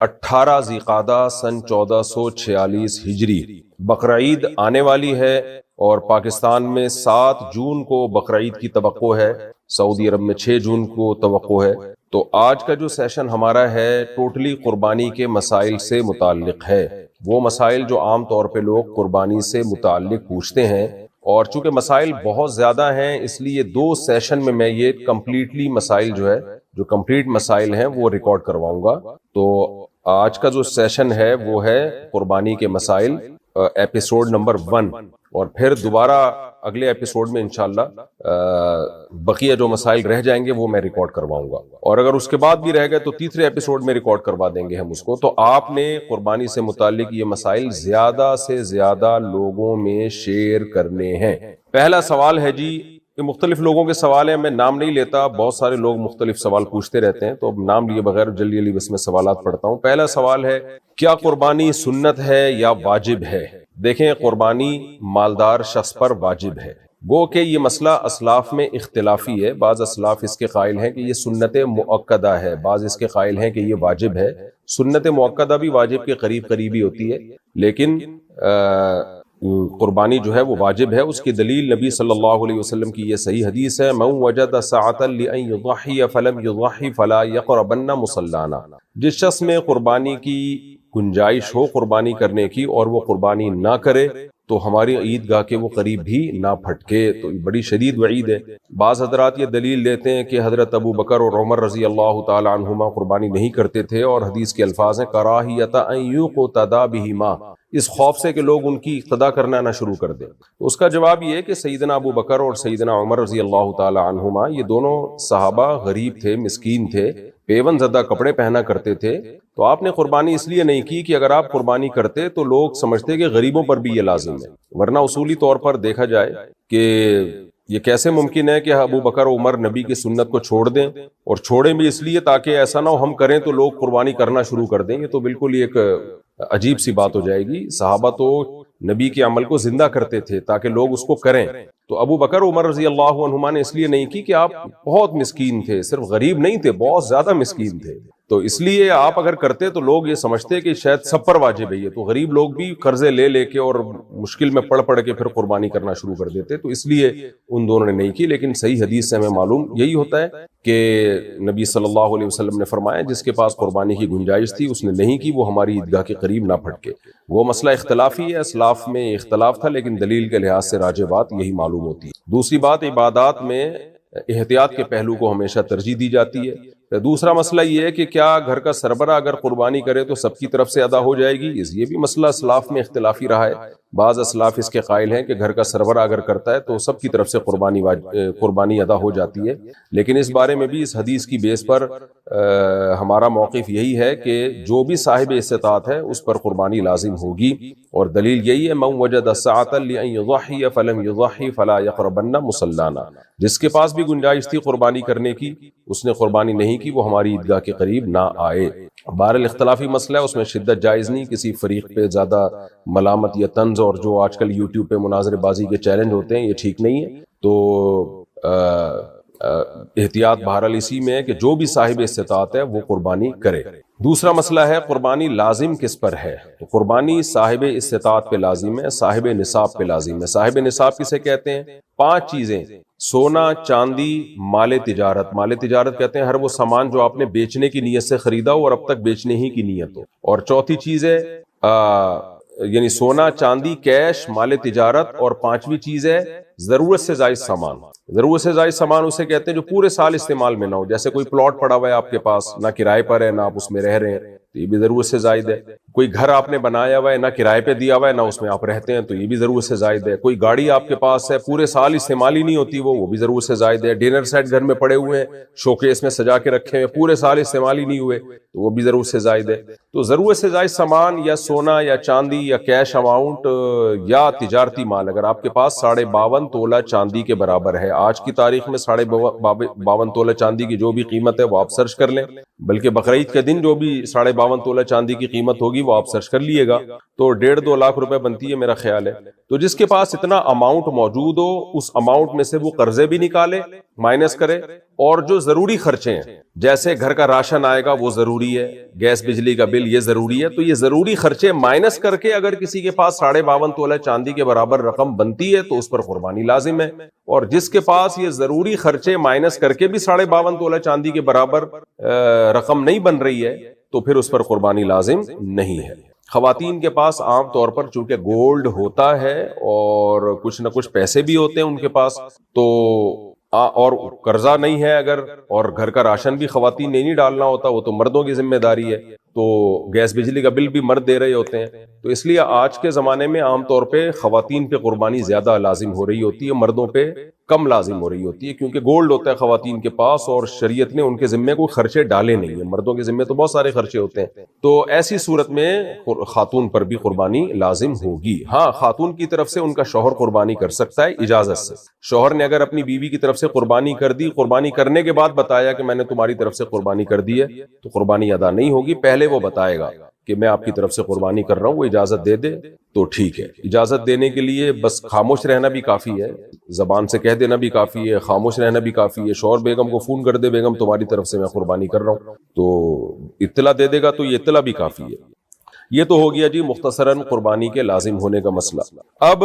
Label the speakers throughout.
Speaker 1: 18 ذیقعدہ سن 1446 ہجری بقرعید آنے والی ہے، اور پاکستان میں 7 جون کو بقرعید کی توقع ہے، سعودی عرب میں 6 جون کو توقع ہے۔ تو آج کا جو سیشن ہمارا ہے ٹوٹلی قربانی کے مسائل سے متعلق ہے، وہ مسائل جو عام طور پہ لوگ قربانی سے متعلق پوچھتے ہیں، اور چونکہ مسائل بہت زیادہ ہیں اس لیے 2 سیشن میں یہ کمپلیٹلی مسائل جو کمپلیٹ مسائل ہیں وہ ریکارڈ کرواؤں گا۔ تو آج کا جو سیشن ہے وہ ہے قربانی کے مسائل، ایپیسوڈ نمبر 1، اور پھر دوبارہ اگلے ایپیسوڈ میں انشاءاللہ بقیہ جو مسائل رہ جائیں گے وہ میں ریکارڈ کرواؤں گا، اور اگر اس کے بعد بھی رہ گئے تو تیسرے ایپیسوڈ میں ریکارڈ کروا دیں گے ہم اس کو۔ تو آپ نے قربانی سے متعلق یہ مسائل زیادہ سے زیادہ لوگوں میں شیئر کرنے ہیں۔ پہلا سوال ہے جی، یہ مختلف لوگوں کے سوال ہیں، میں نام نہیں لیتا، بہت سارے لوگ مختلف سوال پوچھتے رہتے ہیں، تو اب نام لیے بغیر جلدی بس میں سوالات پڑھتا ہوں۔ پہلا سوال ہے، کیا قربانی سنت ہے یا واجب ہے؟ دیکھیں، قربانی مالدار شخص پر واجب ہے، گو کہ یہ مسئلہ اسلاف میں اختلافی ہے، بعض اسلاف اس کے قائل ہیں کہ یہ سنت مؤکدہ ہے، بعض اس کے قائل ہیں کہ یہ واجب ہے۔ سنت مؤکدہ بھی واجب کے قریب ہی ہوتی ہے، لیکن قربانی جو ہے وہ واجب ہے۔ اس کی دلیل نبی صلی اللہ علیہ وسلم کی یہ صحیح حدیث ہے، من وجد سعۃ لأن یضحی فلم یضحی فلا یقربن مصلانا۔ جس شخص میں قربانی کی گنجائش ہو قربانی کرنے کی اور وہ قربانی نہ کرے تو ہماری عیدگاہ کے وہ قریب بھی نہ پھٹکے، تو بڑی شدید وعید ہے۔ بعض حضرات یہ دلیل دیتے ہیں کہ حضرت ابو بکر اور عمر رضی اللہ تعالی عنہما قربانی نہیں کرتے تھے، اور حدیث کے الفاظ ہیں کراہیۃ ان یقتدی بہما، اس خوف سے کہ لوگ ان کی اقتدا کرنا نہ شروع کر دیں۔ اس کا جواب یہ ہے کہ سیدنا ابو بکر اور سیدنا عمر رضی اللہ تعالی عنہما یہ دونوں صحابہ غریب تھے، مسکین تھے، پیون زدہ کپڑے پہنا کرتے تھے، تو آپ نے قربانی اس لیے نہیں کی کہ اگر آپ قربانی کرتے تو لوگ سمجھتے کہ غریبوں پر بھی یہ لازم ہے، ورنہ اصولی طور پر دیکھا جائے کہ یہ کیسے ممکن ہے کہ ابو بکر و عمر نبی کی سنت کو چھوڑ دیں، اور چھوڑیں بھی اس لیے تاکہ ایسا نہ ہو ہم کریں تو لوگ قربانی کرنا شروع کر دیں، یہ تو بالکل ایک عجیب سی بات ہو جائے گی۔ صحابہ تو نبی کے عمل کو زندہ کرتے تھے تاکہ لوگ اس کو کریں، تو ابو بکر عمر رضی اللہ عنہما نے اس لیے نہیں کی کہ آپ بہت مسکین تھے، صرف غریب نہیں تھے، بہت زیادہ مسکین تھے، تو اس لیے آپ اگر کرتے تو لوگ یہ سمجھتے کہ شاید سب پر واجب ہے یہ، تو غریب لوگ بھی قرضے لے کے اور مشکل میں پڑ کے پھر قربانی کرنا شروع کر دیتے، تو اس لیے ان دونوں نے نہیں کی۔ لیکن صحیح حدیث سے ہمیں معلوم یہی ہوتا ہے کہ نبی صلی اللہ علیہ وسلم نے فرمایا جس کے پاس قربانی کی گنجائش تھی اس نے نہیں کی، وہ ہماری عیدگاہ کے قریب نہ پھٹکے۔ وہ مسئلہ اختلافی ہے، اسلاف میں اختلاف تھا، لیکن دلیل کے لحاظ سے راجح بات یہی معلوم ہوتی ہے۔ دوسری بات، عبادات میں احتیاط کے پہلو کو ہمیشہ ترجیح دی جاتی ہے۔ دوسرا مسئلہ یہ ہے کہ کیا گھر کا سربراہ اگر قربانی کرے تو سب کی طرف سے ادا ہو جائے گی؟ یہ بھی مسئلہ اسلاف میں اختلافی رہا ہے، بعض اسلاف اس کے قائل ہیں کہ گھر کا سربراہ اگر کرتا ہے تو سب کی طرف سے قربانی ادا ہو جاتی ہے، لیکن اس بارے میں بھی اس حدیث کی بیس پر ہمارا موقف یہی ہے کہ جو بھی صاحب استطاعت ہے اس پر قربانی لازم ہوگی، اور دلیل یہی ہے من وجد سعۃ لأن یضحی فلم یضحی فلا یقربن مصلانا، جس کے پاس بھی گنجائش تھی قربانی کرنے کی اس نے قربانی نہیں کی، وہ ہماری عیدگاہ کے قریب نہ آئے۔ بہرحال اختلافی مسئلہ ہے، اس میں شدت جائز نہیں، کسی فریق پہ زیادہ ملامت یا طنز اور جو آج کل یوٹیوب پہ مناظرے بازی کے چیلنج ہوتے ہیں یہ ٹھیک نہیں ہے۔ تو احتیاط بہرحال اسی میں ہے کہ جو بھی صاحب استطاعت ہے وہ قربانی کرے۔ دوسرا مسئلہ ہے قربانی لازم کس پر ہے؟ تو قربانی صاحب استطاعت پہ لازم ہے، صاحب نصاب پہ لازم ہے۔ صاحب نصاب کسے کہتے ہیں؟ 5 چیزیں: سونا، چاندی، مال تجارت۔ مال تجارت کہتے ہیں ہر وہ سامان جو آپ نے بیچنے کی نیت سے خریدا ہو اور اب تک بیچنے ہی کی نیت ہو۔ اور چوتھی چیز ہے یعنی سونا، چاندی، کیش، مال تجارت، اور 5ویں چیز ہے ضرورت سے زائد سامان۔ ضرورت سے زائد سامان اسے کہتے ہیں جو پورے سال استعمال میں نہ ہو، جیسے کوئی پلاٹ پڑا ہوا ہے آپ کے پاس، نہ کرائے پر ہے نہ آپ اس میں رہ رہے ہیں تو یہ بھی ضرورت سے زائد ہے۔ کوئی گھر آپ نے بنایا ہوا ہے، نہ کرائے پہ دیا ہوا ہے نہ اس میں آپ رہتے ہیں تو یہ بھی ضرورت سے زائد ہے۔ کوئی گاڑی آپ کے پاس ہے، پورے سال استعمال ہی نہیں ہوتی وہ بھی ضرورت سے زائد ہے۔ ڈنر سیٹ گھر میں پڑے ہوئے ہیں، شوکیس میں سجا کے رکھے ہیں، پورے سال استعمال ہی نہیں ہوئے تو وہ بھی ضرورت سے زائد ہے۔ تو ضرورت سے زائد سامان یا سونا یا چاندی یا کیش اماؤنٹ یا تجارتی مال اگر آپ کے پاس 52.5 تولہ چاندی کے برابر ہے، آج کی تاریخ میں 52.5 تولہ چاندی کی جو بھی قیمت ہے وہ آپ سرچ کر لیں، بلکہ بقرعید کے دن جو بھی 52.5 تولہ چاندی کی قیمت ہوگی ہوگی وہ آپ سرچ کر لیے گا، تو 1.5-2 لاکھ روپے بنتی ہے میرا خیال ہے۔ تو جس کے پاس اتنا اماؤنٹ موجود ہو اس اماؤنٹ میں سے وہ قرضے بھی نکالے، مائنس کرے، اور جو ضروری خرچے ہیں جیسے گھر کا راشن آئے گا وہ ضروری ہے، گیس بجلی کا بل یہ ضروری ہے، تو یہ ضروری خرچے مائنس کر کے اگر کسی کے پاس 52.5 تولہ چاندی کے برابر رقم بنتی ہے تو اس پر قربانی لازم ہے، اور جس کے پاس یہ ضروری خرچے مائنس کر کے بھی 52.5 تولہ چاندی کے برابر رقم نہیں بن رہی ہے تو پھر اس پر قربانی لازم نہیں ہے۔ خواتین کے پاس عام طور پر چونکہ گولڈ ہوتا ہے اور کچھ نہ کچھ پیسے بھی ہوتے ہیں ان کے پاس، تو اور قرضہ نہیں ہے اگر، اور گھر کا راشن بھی خواتین نے نہیں ڈالنا ہوتا، وہ تو مردوں کی ذمہ داری ہے، تو گیس بجلی کا بل بھی مرد دے رہے ہوتے ہیں، تو اس لیے آج کے زمانے میں عام طور پہ خواتین پہ قربانی زیادہ لازم ہو رہی ہوتی ہے، مردوں پہ کم لازم ہو رہی ہوتی ہے، کیونکہ گولڈ ہوتا ہے خواتین کے پاس اور شریعت نے ان کے ذمے کوئی خرچے ڈالے نہیں ہیں، مردوں کے ذمے تو بہت سارے خرچے ہوتے ہیں، تو ایسی صورت میں خاتون پر بھی قربانی لازم ہوگی۔ ہاں، خاتون کی طرف سے ان کا شوہر قربانی کر سکتا ہے اجازت سے، شوہر نے اگر اپنی بیوی کی طرف سے قربانی کر دی، قربانی کرنے کے بعد بتایا کہ میں نے تمہاری طرف سے قربانی کر دی ہے، تو قربانی ادا نہیں ہوگی، پہلے وہ بتائے گا کہ میں آپ کی طرف سے قربانی کر رہا ہوں، وہ اجازت دے دے تو ٹھیک ہے۔ اجازت دینے کے لیے بس خاموش رہنا بھی کافی ہے، زبان سے کہہ دینا بھی کافی ہے، خاموش رہنا بھی کافی ہے، شوہر بیگم کو فون کر دے بیگم تمہاری طرف سے میں قربانی کر رہا ہوں، تو اطلاع دے دے گا تو یہ اطلاع بھی کافی ہے۔ یہ تو ہو گیا جی مختصراً قربانی کے لازم ہونے کا مسئلہ۔ اب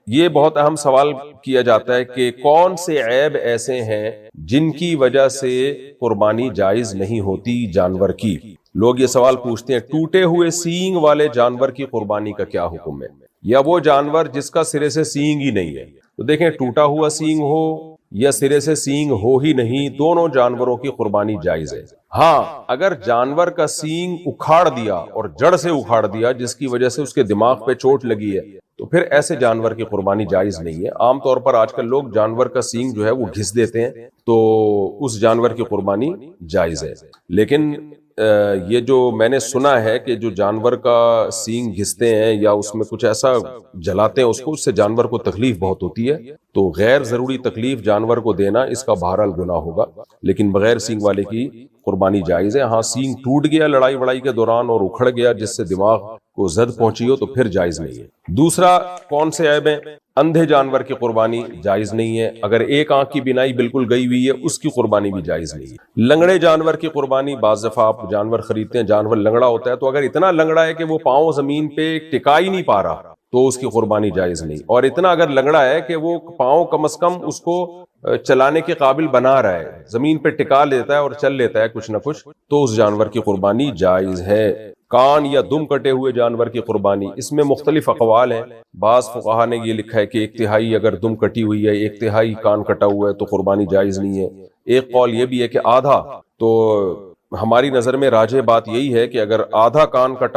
Speaker 1: یہ بہت اہم سوال کیا جاتا ہے کہ کون سے عیب ایسے ہیں جن کی وجہ سے قربانی جائز نہیں ہوتی جانور کی؟ لوگ یہ سوال پوچھتے ہیں ٹوٹے ہوئے سینگ والے جانور کی قربانی کا کیا حکم ہے، یا وہ جانور جس کا سرے سے سینگ ہی نہیں ہے؟ تو دیکھیں، ٹوٹا ہوا سینگ ہو یا سرے سے سینگ ہو ہی نہیں، دونوں جانوروں کی قربانی جائز ہے۔ ہاں، اگر جانور کا سینگ اکھاڑ دیا اور جڑ سے اکھاڑ دیا جس کی وجہ سے اس کے دماغ پہ چوٹ لگی ہے تو پھر ایسے جانور کی قربانی جائز نہیں ہے۔ عام طور پر آج کل لوگ جانور کا سینگ جو ہے وہ گھس دیتے ہیں، تو اس جانور کی قربانی جائز ہے، لیکن یہ جو میں نے سنا ہے کہ جو جانور کا سینگ گھستے ہیں یا اس میں کچھ ایسا جلاتے ہیں اس سے جانور کو تکلیف بہت ہوتی ہے، تو غیر ضروری تکلیف جانور کو دینا اس کا بہرحال گناہ ہوگا، لیکن بغیر سینگ والے کی قربانی جائز ہے۔ ہاں، سینگ ٹوٹ گیا لڑائی وڑائی کے دوران اور اکھڑ گیا جس سے دماغ کو زد پہنچی ہو تو پھر جائز نہیں ہے۔ دوسرا کون سے عیب ہیں؟ اندھے جانور کی قربانی جائز نہیں ہے، اگر ایک آنکھ کی بینائی بالکل گئی ہوئی ہے اس کی قربانی بھی جائز نہیں ہے۔ لنگڑے جانور کی قربانی، بعض دفعہ آپ جانور خریدتے ہیں جانور لنگڑا ہوتا ہے، تو اگر اتنا لنگڑا ہے کہ وہ پاؤں زمین پہ ٹکا ہی نہیں پا رہا تو اس کی قربانی جائز نہیں، اور اتنا اگر لنگڑا ہے کہ وہ پاؤں کم از کم اس کو چلانے کے قابل بنا رہا ہے، زمین پہ ٹکا لیتا ہے اور چل لیتا ہے کچھ نہ کچھ، تو اس جانور کی قربانی جائز ہے۔ کان یا دم کٹے ہوئے جانور کی قربانی، اس میں مختلف اقوال ہیں، بعض فقہا نے یہ لکھا ہے کہ 1/3 اگر دم کٹی ہوئی ہے، 1/3 کان کٹا ہوا ہے تو قربانی جائز نہیں ہے، ایک قول یہ بھی ہے کہ آدھا، تو ہماری نظر میں راجح بات یہی ہے کہ اگر آدھا کان کٹا